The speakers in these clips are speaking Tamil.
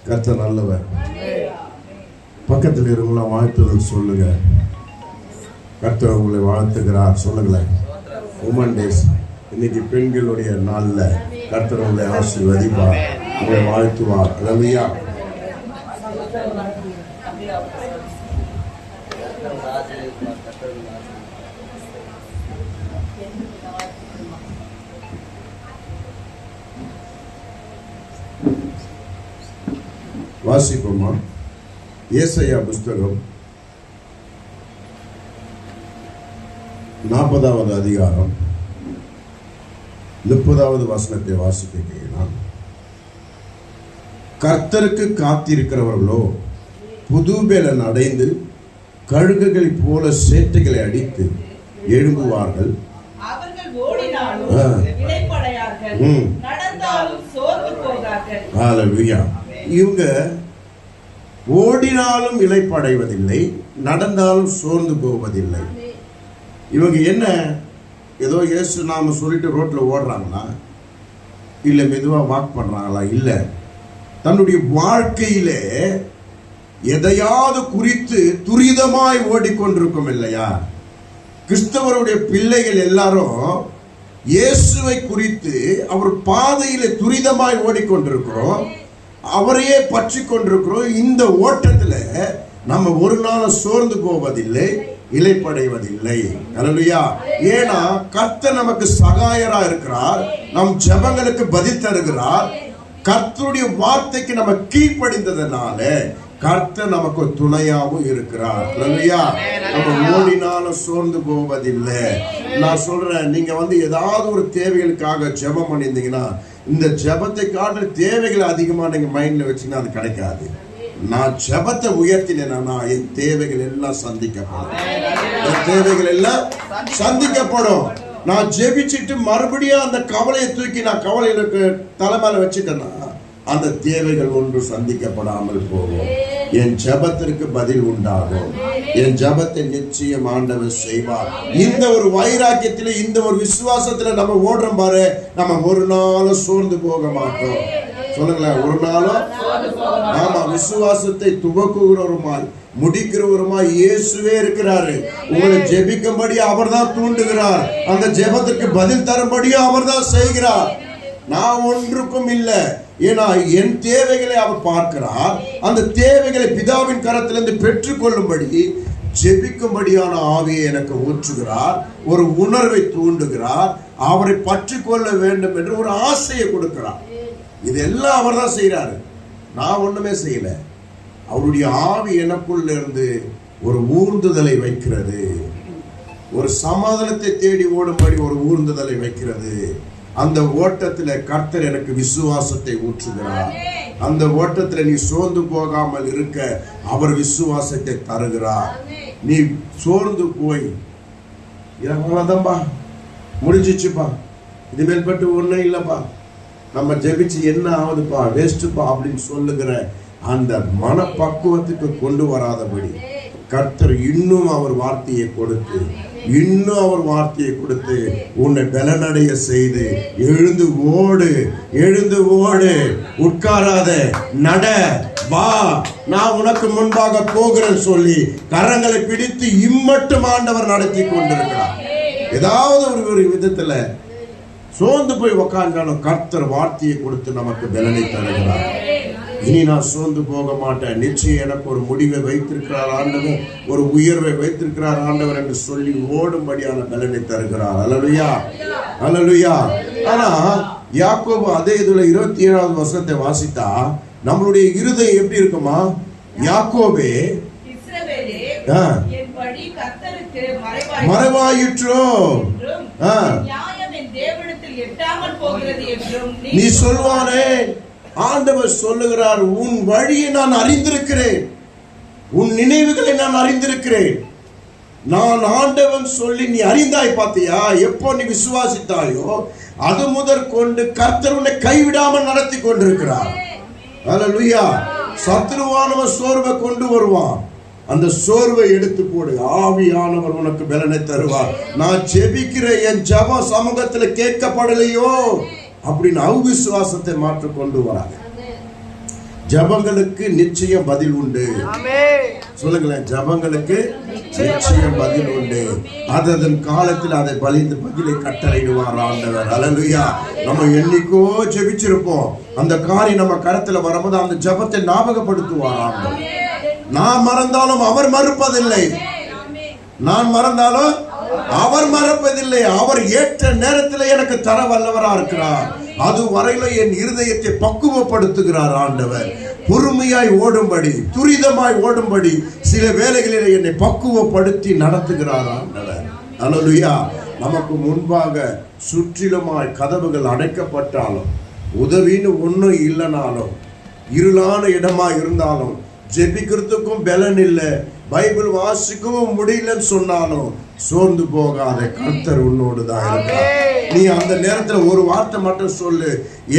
கர்த்தர் நல்லவர். பக்கத்தில் இருக்கலாம் வாழ்த்துதல் சொல்லுங்க. கர்த்தர் உங்களை வாழ்த்துகிறார் சொல்லுங்களேன். உமன் டேஸ் இன்னைக்கு பெண்களுடைய நாள்ல கர்த்தர் உங்களை ஆசீர்வதிப்பார், உங்களை வாழ்த்துவார். அல்லேலூயா. வாசிப்போமா? ஏசாயா புஸ்தகம் 40வது அதிகாரம் 30வது வசனத்தை வாசிக்கிறேன். கர்த்தருக்கு காத்திருக்கிறவர்களோ புதுபெலன் அடைந்து கழுகுகளை போல சேட்டைகளை அடித்து எழும்புவார்கள். இவங்க ஓடினாலும் இளைப்படைவதில்லை, நடந்தாலும் சோர்ந்து போவதில்லை. இவங்க என்ன ஏதோ இயேசு நாம சொல்லிட்டு ரோட்ல ஓடுறாங்களா, இல்ல மெதுவா வாக் பண்றாங்களா? இல்ல, தன்னுடைய வாழ்க்கையிலே எதையாவது குறித்து துரிதமாய் ஓடிக்கொண்டிருக்கும் இல்லையா? கிறிஸ்தவருடைய பிள்ளைகள் எல்லாரும் இயேசுவை குறித்து அவர் பாதையில துரிதமாய் ஓடிக்கொண்டிருக்கிறோம், அவரையே பற்றி கொண்டிருக்கிறோம். இந்த ஓட்டத்துல நம்ம ஒரு நாள் சோர்ந்து போவதில்லை, இளைப்படைவதில்லை. அல்லேலூயா. ஏன்னா கர்த்தர் நமக்கு சகாயரா இருக்கிறார், நம் ஜெபங்களுக்கு பதில் தருகிறார். கர்த்தருடைய வார்த்தைக்கு நம்ம கீழ்ப்படிந்ததனால கர்த்தர் நமக்கு துணையாவும் இருக்கிறார். அல்லேலூயா. நம்ம ஓடினாலும் சோர்ந்து போவதில்லை. நான் சொல்றேன், நீங்க ஏதாவது ஒரு தேவைகளுக்காக ஜெபம் பண்ணியிருந்தீங்கன்னா, இந்த ஜெபத்தை காட்டுற தேவைகள் அதிகமா நீங்க மைண்ட்ல வச்சீங்கன்னா அது கிடைக்காது. நான் ஜெபத்தை உயர்த்தினேன்னா என் தேவைகள் எல்லாம் சந்திக்கப்படும், என் தேவைகள் எல்லாம் சந்திக்கப்படும். நான் ஜெபிச்சுட்டு மறுபடியும் அந்த கவலையை தூக்கி நான் கவலைகளுக்கு தலைமையில வச்சுட்டேன்னா அந்த தேவைகள் ஒன்று சந்திக்கப்படாமல் போகும். என் ஜெபத்திற்கு பதில் உண்டாகும், என் ஜெபத்தை நிச்சயம் ஆண்டவர் செய்வார். இந்த ஒரு வைராக்கியத்தில, இந்த ஒரு விசுவாசத்துல நம்ம ஓடுறோம் பாரு, நம்ம ஒரு நாளும் சோர்ந்து போக மாட்டோம். சொல்லுங்களேன், ஒரு நாளும். ஆமா, விசுவாசத்தை துவக்குகிறவருமாய் முடிக்கிறவருமாய் இயேசுவே இருக்கிறாரு. உங்களை ஜெபிக்கும்படி அவர் தான் தூண்டுகிறார், அந்த ஜெபத்திற்கு பதில் தரும்படியும் அவர் தான் செய்கிறார். நான் ஒன்றுக்கும் இல்லை, ஏன்னா என் தேவைகளை அவர் பார்க்கிறார். அந்த தேவைகளை பிதாவின் கரத்திலிருந்து பெற்றுக்கொள்ளும்படி ஜெபிக்கும்படியான ஆவியை எனக்கு ஊற்றுகிறார், ஒரு உணர்வை தூண்டுகிறார், அவரை பற்றி கொள்ள வேண்டும் என்று ஒரு ஆசையை கொடுக்கிறார். இதெல்லாம் அவர் தான் செய்யறாரு, நான் ஒண்ணுமே செய்யல. அவருடைய ஆவி எனக்குள்ள இருந்து ஒரு ஊர்ந்துதலை வைக்கிறது, ஒரு சமாதானத்தை தேடி ஓடும்படி ஒரு ஊர்ந்துதலை வைக்கிறது. அந்த ஓட்டத்துல கர்த்தர் எனக்கு விசுவாசத்தை ஊற்றுகிறார். அந்த ஓட்டத்துல நீ சோர்ந்து போகாமல் இருக்க அவர் விசுவாசத்தை தருகிறார். நீ சோர்ந்து போய் இவ்வளவுதான்பா, முடிஞ்சிச்சுப்பா, இனிமேல் பட்டு ஒன்னும் இல்லப்பா, நம்ம ஜெபிச்சு என்ன ஆகுதுப்பா, வேஸ்ட்பா அப்படின்னு சொல்லுகிற அந்த மனப்பக்குவத்துக்கு கொண்டு வராதபடி கர்த்தர் இன்னும் அவர் வார்த்தையை கொடுத்து, இன்னும் அவர் வார்த்தையை கொடுத்து உன்னை பலனடைய செய்து எழுந்து ஓடு, எழுந்து ஓடு, உட்காராத, நட, வா, நான் உனக்கு முன்பாக போகிறேன்னு சொல்லி கரங்களை பிடித்து இம்மட்டும் ஆண்டவர் நடத்தி கொண்டிருக்கிறார். ஏதாவது ஒரு விதத்துல சோர்ந்து போய் உக்காண்டாலும் கர்த்தர் வார்த்தையை கொடுத்து நமக்கு பலனை தருகிறார். இனி நான் சோர்ந்து போக மாட்டேன், நிச்சயம் எனக்கு ஒரு முடிவை வைத்திருக்கிறார் ஆண்டவர், ஒரு உயர்வை வைத்திருக்கிறார் ஆண்டவர் என்று சொல்லி ஓடும்படியான பலனை தருகிறார். அல்லேலூயா, அல்லேலூயா. ஆனா யாக்கோபு அதே இதுல 27வது வசனத்தை வாசித்தா நம்மளுடைய இருதயம் எப்படி இருக்குமா? யாக்கோபே, மறைவாயிற்றோ, நீ சொல்வானே, ஆண்டவர் சொல்லுகிறார், உன் வழியை நான் அறிந்திருக்கிறேன், உன் நினைவுகளை நான் அறிந்திருக்கிறேன். நான் ஆண்டவன் சொல்லி நீ அறிந்தாய் பார்த்தியா? எப்போ நீ விசுவாசித்தாயோ அது முதற் கொண்டு கர்த்தர் உன்னை கைவிடாமல் நடத்தி கொண்டிருக்கிறார். அல்லேலூயா. சத்துருவானவன் சோர்வை கொண்டு வருவான், அந்த சோர்வை எடுத்து போடு, ஆவியானவர் உனக்கு பலனை தருவார். நான் ஜெபிக்கிற என் ஜெப சமூகத்தில் கேட்கப்படலையோ அப்படின்னு அவிசுவாசத்தை மாற்றி கொண்டு வராங்க. ஜபங்களுக்கு நிச்சயம் பதில் உண்டு. சொல்லுங்களேன், ஜபங்களுக்கு நிச்சயம் பதில் உண்டு. அதன் காலத்தில் அதை பதிலை கட்டளையிடுவார் ஆண்டவர். அல்லேலூயா. நம்ம என்னைக்கோ ஜெபிச்சிருப்போம், அந்த காரியம் நம்ம கரத்துல வரும்போது அந்த ஜபத்தை ஞாபகப்படுத்துவார் ஆண்டவர். நான் மறந்தாலும் அவர் மறுப்பதில்லை, நான் மறந்தாலும் அவர் மறப்பதில்லை. அவர் ஏற்ற நேரத்தில் எனக்கு தர வல்லவரா இருக்கிறார். அது வரையில என் இருதயத்தை பக்குவப்படுத்துகிறார் ஆண்டவர். பொறுமையாய் ஓடும்படி, துரிதமாய் ஓடும்படி சில வேளைகளில் என்னை பக்குவப்படுத்தி நடத்துகிறார் ஆண்டவர். அல்லேலூயா. நமக்கு முன்பாக சுற்றிலுமாய் கதவுகள் அடைக்கப்பட்டாலும், உதவின்னு ஒன்றும் இல்லைனாலும், இருளான இடமா இருந்தாலும், ஜெபிக்கிறதுக்கும் பலன் இல்லை, பைபிள் வாசிக்கவும் முடியலன்னு சொன்னாலும் சோர்ந்து போகாத, கர்த்தர் உன்னோடு தான் இருக்கிறார். நீ அந்த நேரத்தில் ஒரு வார்த்தை மட்டும் சொல்லு,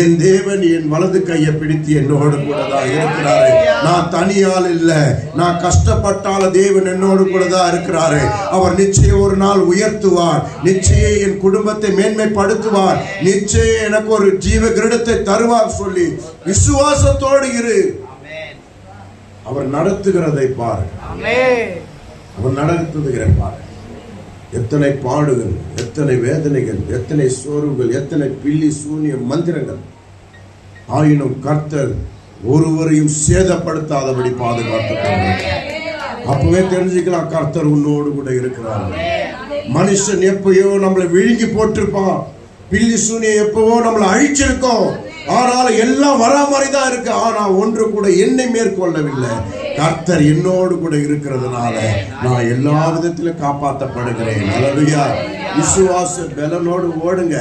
என் தேவன் என் வலது கையை பிடித்து என்னோடு கூட தான் இருக்கிறாரு. நான் தனியால் இல்லை, நான் கஷ்டப்பட்டால தேவன் என்னோடு கூட தான் இருக்கிறாரு. அவர் நிச்சயம் ஒரு நாள் உயர்த்துவார், நிச்சயம் என் குடும்பத்தை மேன்மைப்படுத்துவார், நிச்சயம் எனக்கு ஒரு ஜீவ கிரீடத்தை தருவார் சொல்லி விசுவாசத்தோடு இரு. அவர் நடத்துகிறதை பாரு, அவர் நடத்துகிறதை பாரு. எத்தனை பாடுகள், எத்தனை வேதனைகள், எத்தனை சோர்வுகள், எத்தனை பில்லி சூனிய மந்திரங்கள், ஆயினும் கர்த்தர் ஒருவரையும் சேதப்படுத்தாதபடி பாதுகாத்துக். அப்பவே தெரிஞ்சுக்கலாம் கர்த்தர் உன்னோடு கூட இருக்கிறார். மனுஷன் எப்பயோ நம்மளை விழுங்கி போட்டிருப்பான், பில்லி சூனியம் எப்பவோ நம்மளை அழிச்சிருக்கோம், ஆனாலும் எல்லாம் வரா மாதிரி தான் இருக்கு. ஆனா ஒன்று கூட என்னை மேற்கொள்ளவில்லை. கர்த்தர் என்னோடு கூட இருக்கிறதுனால நான் எல்லா விதத்திலும் காப்பாற்றப்படுகிறேன். அல்லேலூயா. விசுவாச பலனோடு ஓடுங்க,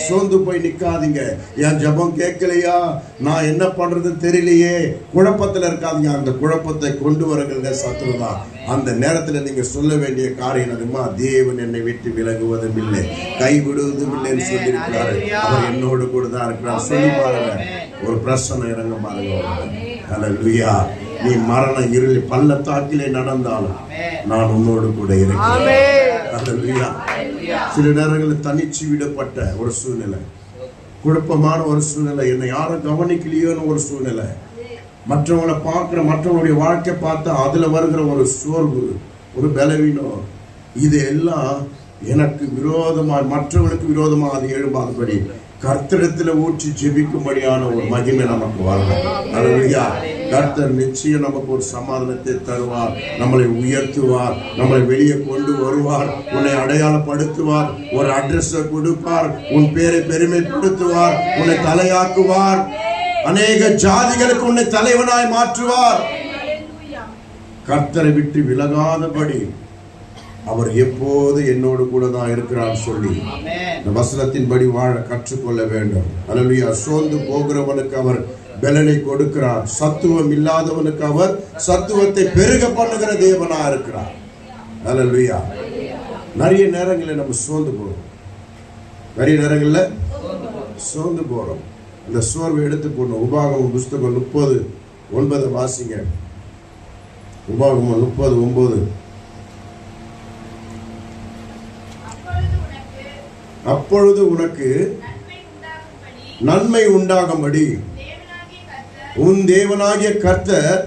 சோர்ந்து போய் நிக்காதீங்க. என் ஜபம் கேட்கலையா, நான் என்ன பண்றதுன்னு தெரியலையே, குழப்பத்துல இருக்காதீங்க. அந்த குழப்பத்தை கொண்டு வருகிற சத்துருதான். அந்த நேரத்தில் நீங்க சொல்ல வேண்டிய காரியம் அதுமா, தேவன் என்னை விட்டு விலகுவதும் இல்லை, கைவிடுவதும் இல்லைன்னு சொல்லியிருக்கிறாரு. அவர் என்னோடு கூட தான் இருக்கிறார். சொல்லி பாருங்க, ஒரு பிரசன்னம் இறங்க பாருங்க. அல்லேலூயா. நீ மரண இருள் பள்ளத்தாக்கிலே நடந்தாலும் நான் உன்னோடு கூட இருக்கிறேன். அல்லேலூயா. சில நேரங்களில் தனிச்சு விடப்பட்ட ஒரு சூழ்நிலை, குழப்பமான ஒரு சூழ்நிலை, என்னை யாரும் கவனிக்கலையோன்னு ஒரு சூழ்நிலை, மற்றவங்களை பார்க்கிற, மற்றவங்களுடைய வாழ்க்கை பார்த்தா அதுல வருகிற ஒரு சோர்வு, ஒரு பலவீனம், இது எல்லாம் எனக்கு விரோதமாக, மற்றவர்களுக்கு விரோதமாக அது எழும்பாதபடி கர்த்தரிடத்துல ஊற்றி ஜெபிக்கும்படியான ஒரு மகிமை நமக்கு வரணும். அல்லேலூயா. கர்த்தர் நிச்சயம் நமக்கு ஒரு சமாதானத்தை தருவார், நம்மளை உயர்த்துவார், நம்மளை வெளியே கொண்டு வருவார், உன்னை அடையாளப்படுத்துவார், ஒரு அட்ரஸ் கொடுப்பார், உன் பேரை பெருமைப்படுத்துவார், உன்னை தலையாக்குவார், அநேக ஜாதிகளுக்கு உன்னை தலைவனாய் மாற்றுவார். கர்த்தரை விட்டு விலகாதபடி அவர் எப்போது என்னோடு கூட தான் இருக்கிறார் சொல்லி இந்த வசனத்தின்படி வாழ கற்றுக்கொள்ள வேண்டும். அல்லேலூயா. சோர்ந்து போகிறவனுக்கு அவர் பலனை கொடுக்கிறார், சத்துவம் இல்லாதவனுக்கு அவர் சத்துவத்தை பெருக பண்ணுகிற தேவனா இருக்கிறார். அல்லேலூயா. நிறைய நேரங்களில் நம்ம சோர்ந்து போறோம், நிறைய நேரங்களில் சோர்ந்து போறோம். இந்த சோர்வை எடுத்து போடணும். உபாகமம் புஸ்தகம் 30:9 வாசிங்க. உபாகமம் 30:9. அப்பொழுது உனக்கு நன்மை உண்டாகும்படி உன் தேவனாகிய கர்த்தர்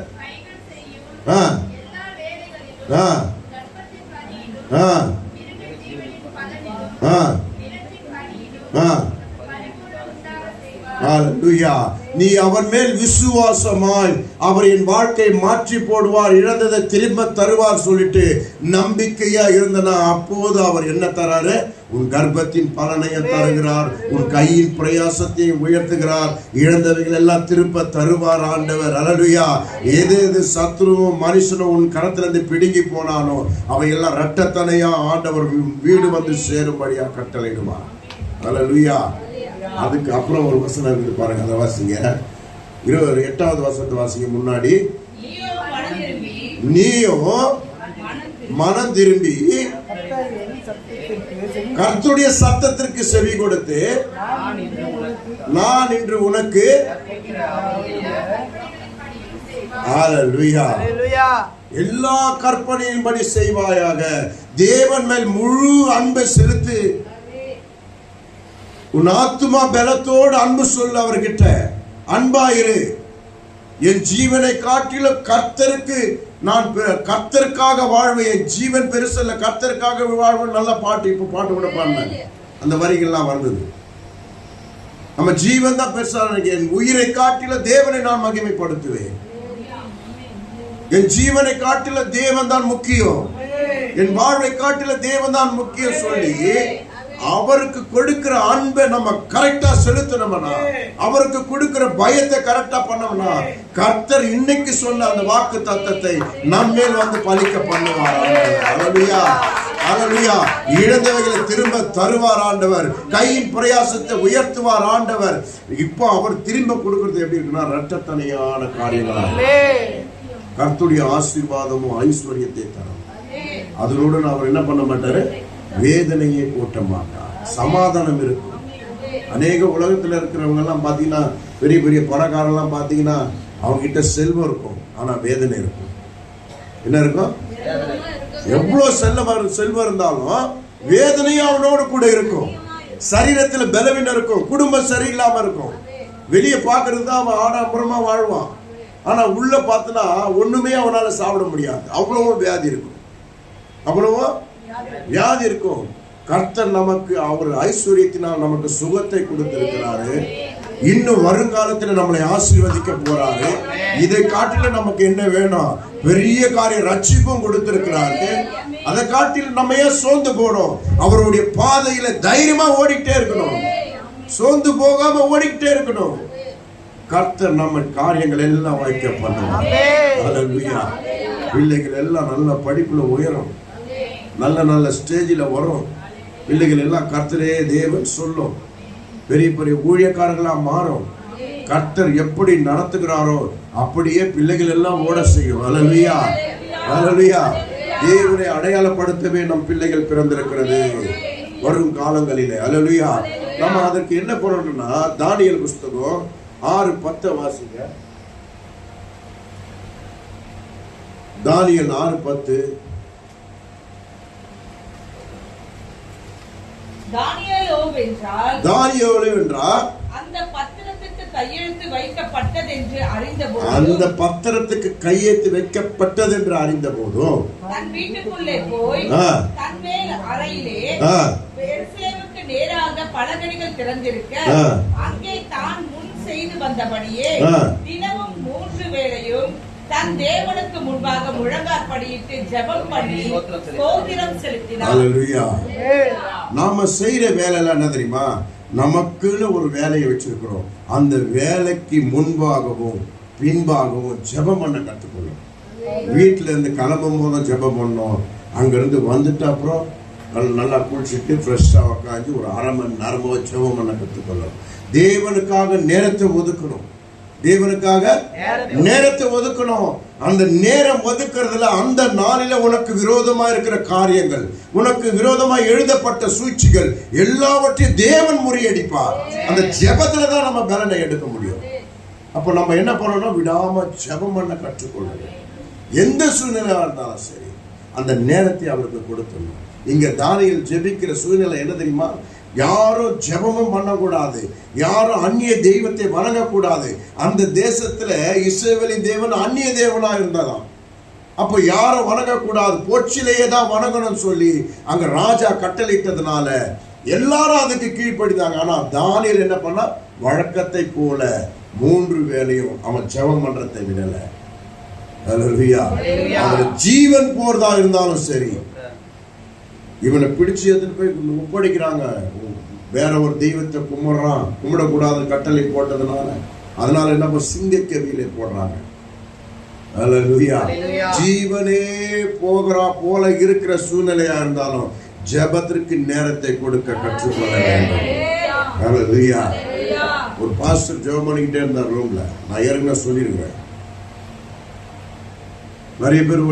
நீ அவர் மேல் விசுவாசமாய் அவர் என் வாழ்க்கையை மாற்றி போடுவார், இழந்ததை திரும்ப தருவார் சொல்லிட்டு நம்பிக்கையா இருந்தனா அப்போது அவர் என்ன தராரு? உன் கர்ப்பத்தின் பலனையை தருகிறார், உன் கையின் பிரயாசத்தை உயர்த்துகிறார், இழந்தவைகள் எல்லாம் திரும்ப தருவார் ஆண்டவர். அல்லேலூயா. எது எது சத்ருவும் மனுஷனும் உன் கரத்திலிருந்து பிடுங்கி போனானோ அவையெல்லாம் இரட்டத்தனையா ஆண்டவர் வீடு வந்து சேரும்படியா கட்டளையிடுவார். அல்லேலூயா. அதுக்கு அப்புறம் ஒரு வசனம் இருக்குது பாருங்க, அதை வாசிங்க. 8வது வசனத்தை வாசிங்க. முன்னாடி நீயும் மனம் திரும்பி கர்த்தருடைய சத்தத்திற்கு செவி கொடுத்து நான் இன்று உனக்கு எல்லா கற்பனையின்படி செய்வாயாக. தேவன் மேல் முழு அன்பை செலுத்து. உன் ஆத்துமா பலத்தோடு அன்பு சொல்ல அவர்கிட்ட, அன்பாயிரு. என் ஜீவனை காட்டிலும் கர்த்தருக்கு நான் கர்த்தருக்காக வாழ்வேன், என் ஜீவன் பெருசல்ல கர்த்தருக்காக வாழ்வேன். நல்ல பாட்டு, இப்ப பாட்டு கூட பாடினேன், அந்த வரிகள்லாம் வந்தது. நம்ம ஜீவன் தான் பெருசா, என் உயிரை காட்டில தேவனை நான் மகிமைப்படுத்துவேன், என் ஜீவனை காட்டில தேவன் தான் முக்கியம், என் வாழ்வை காட்டில தேவன் தான் முக்கியம் சொல்லி அவருக்கு கொடுக்கிற அன்பை நம்ம கரெக்டா செலுத்தணும்னா, அவருக்கு கொடுக்கிற பயத்தை கரெக்டா பண்ணோம்னா, கர்த்தர் இன்னைக்கு சொன்ன அந்த வாக்கு தத்தத்தை நம்மேல் வந்து பலிக்க பண்ணுவார். அல்லேலூயா, அல்லேலூயா. இழந்தவைகளை திரும்ப தருவார் ஆண்டவர், கையின் பிரயாசத்தை உயர்த்துவார் ஆண்டவர். இப்போ அவர் திரும்ப கொடுக்கிறது எப்படி இருக்குன்னா, இரட்டத்தனையான காரியங்கள், கர்த்தருடைய ஆசீர்வாதமும் ஐஸ்வர்யத்தை தரும். அதனோடு அவர் என்ன பண்ண மாட்டாரு, வேதனையை கூட்ட மாட்டார், சமாதானம் இருக்கும். அநேக உலகத்துல இருக்கிறவங்க எல்லாம் பாத்தீங்கன்னா, பெரிய பெரிய பணக்காரெல்லாம் பாத்தீங்கன்னா அவங்க கிட்ட செல்வம் இருக்கும், ஆனா வேதனை இருக்கும். என்ன இருக்கும்? எவ்வளவு செல்வம் இருந்தாலும் வேதனையும் அவனோடு கூட இருக்கும். சரீரத்துல பலவீனம் இருக்கும், குடும்பம் சரியில்லாம இருக்கும். வெளியே பாக்குறது தான் அவன் ஆடம்பரமா வாழ்வான், ஆனா உள்ள பார்த்தனா ஒண்ணுமே அவனால சாப்பிட முடியாது, அவ்வளவோ வியாதி இருக்கும், அவ்வளவோ வியாதி இருக்கும். கர்த்தர் நமக்கு அவர் ஐஸ்வர்யத்தினால் நமக்கு சுகத்தை கொடுத்திருக்கிறாரு. இன்னும் வருங்காலத்தில் நம்மளை ஆசீர்வதிக்க போறாரு. இதை காட்டில நமக்கு என்ன வேணும்? பெரிய காரியம், ரட்சிப்பும் கொடுத்திருக்கிறாரு. அதை காட்டில் நம்ம ஏன் சோர்ந்து போனோம்? அவருடைய பாதையில தைரியமா ஓடிட்டே இருக்கணும், சோர்ந்து போகாம ஓடிக்கிட்டே இருக்கணும். கர்த்தர் நம்ம காரியங்கள் எல்லாம் வைக்க பண்ணுவார். அல்லேலூயா. பிள்ளைகள் எல்லாம் நல்ல படிப்புல உயரும், நல்ல நல்ல ஸ்டேஜில் வரும். பிள்ளைகள் எல்லாம் கர்த்தரே தேவன் சொல்லும், பெரிய பெரிய ஊழியக்காரர்களா மாறும். கர்த்தர் எப்படி நடத்துகிறாரோ அப்படியே பிள்ளைகள் எல்லாம் ஓட செய்யும். அல்லேலூயா, அல்லேலூயா. தேவனை அடையாளப்படுத்தவே நம் பிள்ளைகள் பிறந்திருக்கிறது வரும் காலங்களிலே. அல்லேலூயா. நம்ம அதற்கு என்ன பண்ணணும்னா, தானியேல் புஸ்தகம் 6:10 வாசிங்க. தானியேல் 6:10. தானியேலோ என்றால் அந்த பத்திரத்துக்கு கையெழுத்து வைக்கப்பட்டது என்று அறிந்தபோது, அந்த பத்திரத்துக்கு கையெழுத்து வைக்கப்பட்டது என்று அறிந்த போதும் தன் வீட்டுக்குள்ளே போய் தன் மேல் அறையிலே எருசலேமுக்கு நேராக பலகணிகள் திறந்திருக்க, அங்கே தான் முன் செய்து வந்தபடியே தினமும் 3 வேளையும் தன் தேவனுக்கு முன்பாக முழங்காற்படியிட்டு ஜெபம் பண்ணி ஸ்தோத்திரம் செலுத்தினார். அல்லேலூயா. நாம செய்யற வேலை எல்லாம் என்ன தெரியுமா? நமக்குன்னு ஒரு வேலையை வச்சிருக்கிறோம். அந்த வேலைக்கு முன்பாகவும் பின்பாகவும் ஜெபம் பண்ண கற்றுக்கணும். வீட்டுல இருந்து கிளம்பும் போதும் ஜெபம் பண்ணோம், அங்கிருந்து வந்துட்டு அப்புறம் நல்லா குளிச்சுட்டு ஃப்ரெஷ்ஷா உட்காந்து ஒரு 1/2 மணி நேரமோ ஜெபம் பண்ண கற்றுக்கணும். தேவனுக்காக நேரத்தை ஒதுக்கணும், தேவனுக்காக நேரத்தை ஒதுக்கணும். அந்த நேரம் ஒதுக்குறதுல அந்த நாளில உனக்கு விரோதமா இருக்கிற காரியங்கள், உனக்கு விரோதமா எழுதப்பட்ட சூழ்ச்சிகள் எல்லாவற்றையும் தேவன் முறியடிப்பார். அந்த ஜெபத்துல தான் நம்ம பலனை எடுக்க முடியும். அப்ப நம்ம என்ன பண்ணணும்? விடாம ஜெபம் பண்ண கற்றுக்கொள்ளணும். எந்த சூழ்நிலையா இருந்தாலும் சரி அந்த நேரத்தை அவருக்கு கொடுத்துடணும். இங்க தானியேல் ஜெபிக்கிற சூழ்நிலை என்ன தெரியுமா? யாரும் ஜெபமும் பண்ணக்கூடாது, யாரும் அந்நிய தெய்வத்தை வணங்கக்கூடாது. அந்த தேசத்துல இஸ்ரவேலின் தேவன் அந்நிய தேவனா இருந்ததாம். அப்போ யாரும் வணங்கக்கூடாது, போச்சிலேயே தான் வணங்கணும் சொல்லி அங்க ராஜா கட்டளையிட்டதுனால எல்லாரும் அதுக்கு கீழ்ப்படிந்தாங்க. ஆனா தானியேல் என்ன பண்ணா? வழக்கத்தை போல 3 வேளையும் அவன் ஜெபம் பண்றதை விடல. அல்லேலூயா. ஜீவன் போறதா இருந்தாலும் சரி, இவனை பிடிச்சு எடுத்துட்டு போய் ஒப்படைக்கிறாங்க. வேற ஒரு தெய்வத்தை கும்பிடக்கூடாது கட்டளை போட்டதுனால, அதனால என்ன சிங்கக்கவியிலே போடுறாங்க. அல்லேலூயா. ஜீவனே போகிறா போல இருக்கிற சூழ்நிலையா இருந்தாலும் ஜெபத்திற்கு நேரத்தை கொடுக்க கற்றுக்கொள்ள வேண்டும். அல்லேலூயா. ஒரு பாஸ்டர் ஜெபம் பண்ணிக்கிட்டே இருந்தார் ரூம்ல. நான் ஏற்கனவே சொல்லியிருக்கிறேன், நிறைய பேர்